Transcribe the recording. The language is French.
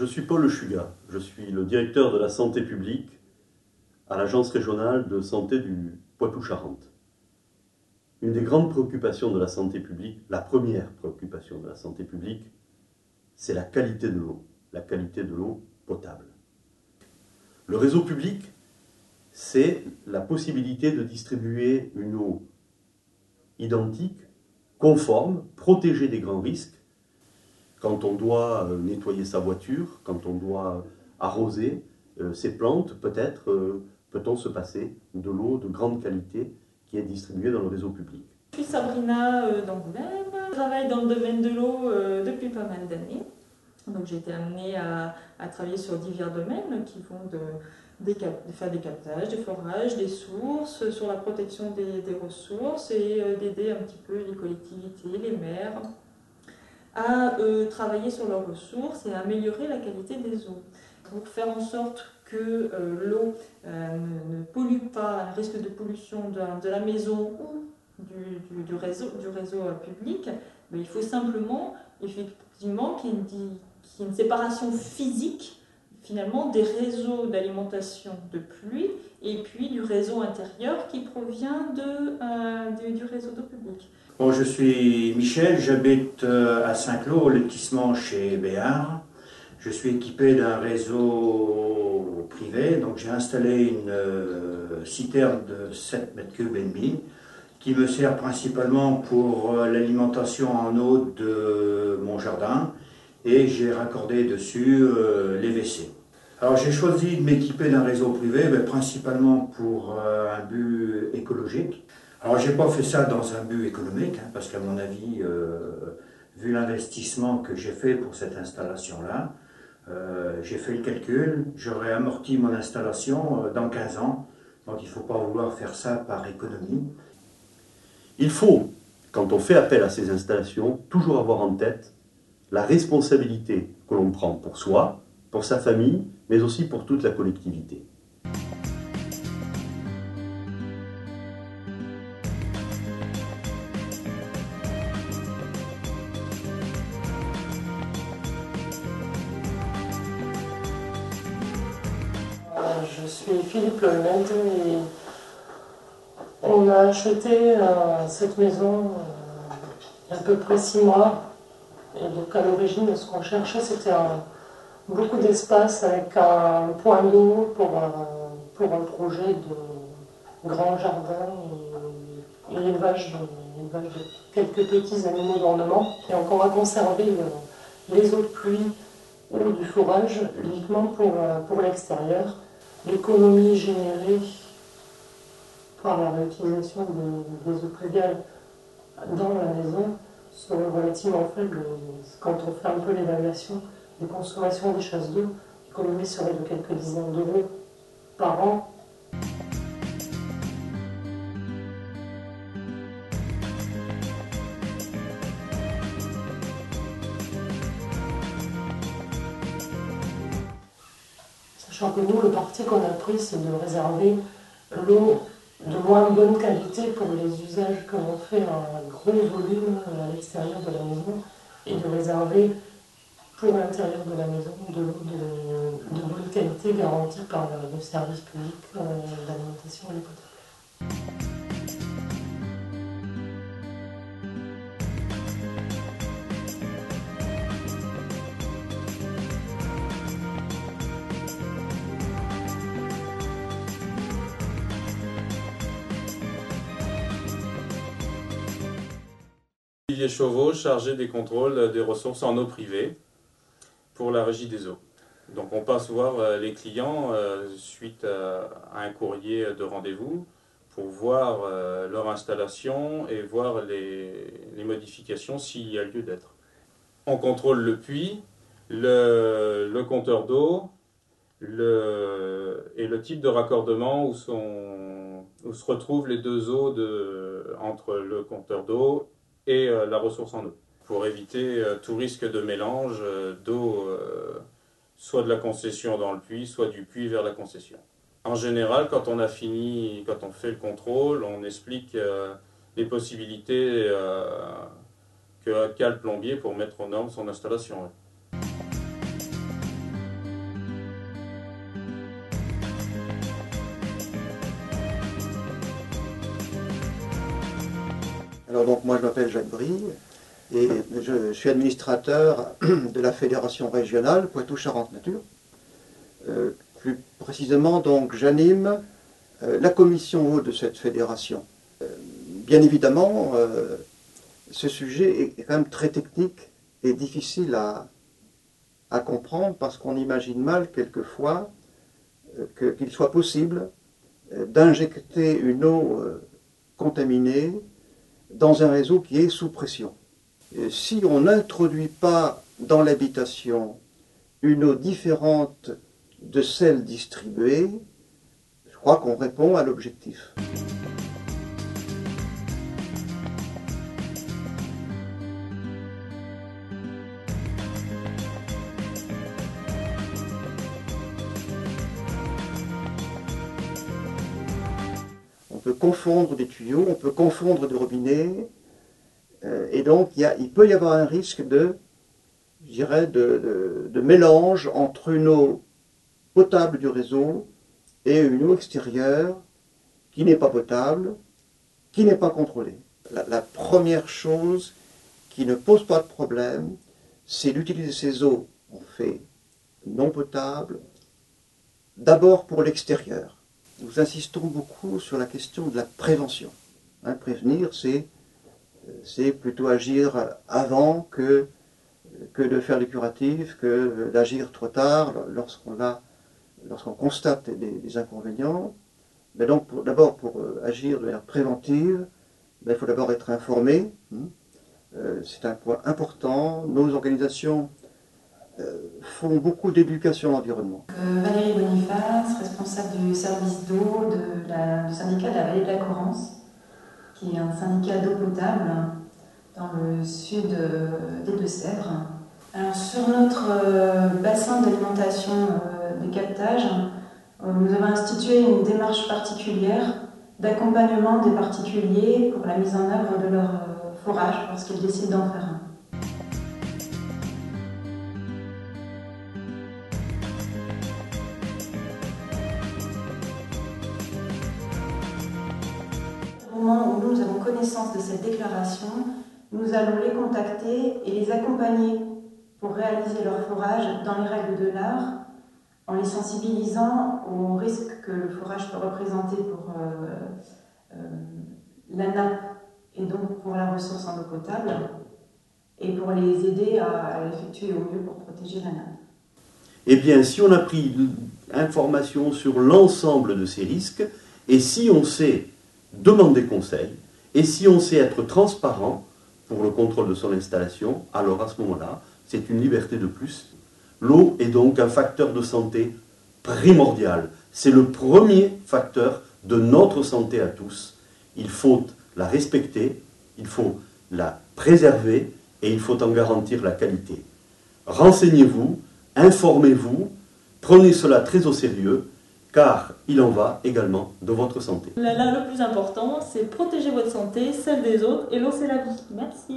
Je suis Paul Chuga, je suis le directeur de la santé publique à l'Agence régionale de santé du Poitou-Charentes. Une des grandes préoccupations de la santé publique, la première préoccupation de la santé publique, c'est la qualité de l'eau potable. Le réseau public, c'est la possibilité de distribuer une eau identique, conforme, protégée des grands risques, quand on doit nettoyer sa voiture, quand on doit arroser ses plantes, peut-on se passer de l'eau de grande qualité qui est distribuée dans le réseau public. Je suis Sabrina d'Angoulême. Je travaille dans le domaine de l'eau depuis pas mal d'années. Donc j'ai été amenée à travailler sur divers domaines qui vont de faire des captages, des forages, des sources, sur la protection des ressources et d'aider un petit peu les collectivités, les maires à travailler sur leurs ressources et à améliorer la qualité des eaux. Pour faire en sorte que l'eau ne pollue pas, un risque de pollution de la maison ou du réseau public, mais il faut simplement effectivement qu'il y ait une séparation physique finalement des réseaux d'alimentation de pluie et puis du réseau intérieur qui provient du réseau d'eau publique. Bon, je suis Michel, j'habite à Saint-Cloud, au lotissement chez Béard. Je suis équipé d'un réseau privé, donc j'ai installé une citerne de 7 mètres cubes et demi qui me sert principalement pour l'alimentation en eau de mon jardin et j'ai raccordé dessus les WC. Alors j'ai choisi de m'équiper d'un réseau privé principalement pour un but écologique. Alors j'ai pas fait ça dans un but économique, parce qu'à mon avis, vu l'investissement que j'ai fait pour cette installation-là, j'ai fait le calcul, j'aurais amorti mon installation dans 15 ans, donc il ne faut pas vouloir faire ça par économie. Il faut, quand on fait appel à ces installations, toujours avoir en tête la responsabilité que l'on prend pour soi, pour sa famille, mais aussi pour toute la collectivité. Je suis Philippe Lolmed et on a acheté cette maison il y a à peu près 6 mois. Et donc à l'origine, ce qu'on cherchait, c'était beaucoup d'espace avec un point d'eau pour un projet de grand jardin et l'élevage de quelques petits animaux d'ornement. Et donc on va conserver les eaux de pluie ou du forage uniquement pour l'extérieur. L'économie générée par la réutilisation des eaux pluviales dans la maison serait relativement faible. Quand on fait un peu l'évaluation des consommations des chasses d'eau, l'économie serait de quelques dizaines d'euros par an. Sachant que nous, le parti qu'on a pris, c'est de réserver l'eau de moins bonne qualité pour les usages que l'on fait un gros volume à l'extérieur de la maison et de réserver pour l'intérieur de la maison de l'eau de bonne qualité garantie par le service public d'alimentation et potable. Olivier Chauveau, chargé des contrôles des ressources en eau privée pour la régie des eaux. Donc on passe voir les clients suite à un courrier de rendez-vous pour voir leur installation et voir les modifications s'il y a lieu d'être. On contrôle le puits, le compteur d'eau et le type de raccordement où se retrouvent les deux eaux entre le compteur d'eau et la ressource en eau, pour éviter tout risque de mélange d'eau, soit de la concession dans le puits, soit du puits vers la concession. En général, quand on fait le contrôle, on explique les possibilités qu'a le plombier pour mettre aux normes son installation. Alors donc moi je m'appelle Jacques Brie et je suis administrateur de la fédération régionale Poitou-Charentes Nature. Plus précisément donc j'anime la commission eau de cette fédération. Bien évidemment ce sujet est quand même très technique et difficile à comprendre parce qu'on imagine mal quelquefois qu'il soit possible d'injecter une eau contaminée dans un réseau qui est sous pression. Et si on n'introduit pas dans l'habitation une eau différente de celle distribuée, je crois qu'on répond à l'objectif. On peut confondre des tuyaux, on peut confondre des robinets, et donc il peut y avoir un risque de mélange entre une eau potable du réseau et une eau extérieure qui n'est pas potable, qui n'est pas contrôlée. La première chose qui ne pose pas de problème, c'est d'utiliser ces eaux, on fait non potables, d'abord pour l'extérieur. Nous insistons beaucoup sur la question de la prévention. Prévenir, c'est plutôt agir avant que de faire des curatifs, que d'agir trop tard lorsqu'on constate des inconvénients. Mais donc d'abord pour agir de manière préventive, il faut d'abord être informé. C'est un point important. Nos organisations font beaucoup d'éducation à l'environnement. Valérie Boniface, responsable du service d'eau du syndicat de la vallée de la Corrence, qui est un syndicat d'eau potable dans le sud des Deux-Sèvres. Alors, sur notre bassin d'alimentation des captages, nous avons institué une démarche particulière d'accompagnement des particuliers pour la mise en œuvre de leur forage lorsqu'ils décident d'en faire un. Au moment où nous avons connaissance de cette déclaration, nous allons les contacter et les accompagner pour réaliser leur forage dans les règles de l'art, en les sensibilisant aux risques que le forage peut représenter pour la nappe et donc pour la ressource en eau potable, et pour les aider à l'effectuer au mieux pour protéger la nappe. Eh bien, si on a pris information sur l'ensemble de ces risques, et si on sait demander conseil, et si on sait être transparent pour le contrôle de son installation, alors à ce moment-là, c'est une liberté de plus. L'eau est donc un facteur de santé primordial. C'est le premier facteur de notre santé à tous. Il faut la respecter, il faut la préserver et il faut en garantir la qualité. Renseignez-vous, informez-vous, prenez cela très au sérieux, car il en va également de votre santé. Là, le plus important, c'est protéger votre santé, celle des autres, et l'eau, c'est la vie. Merci.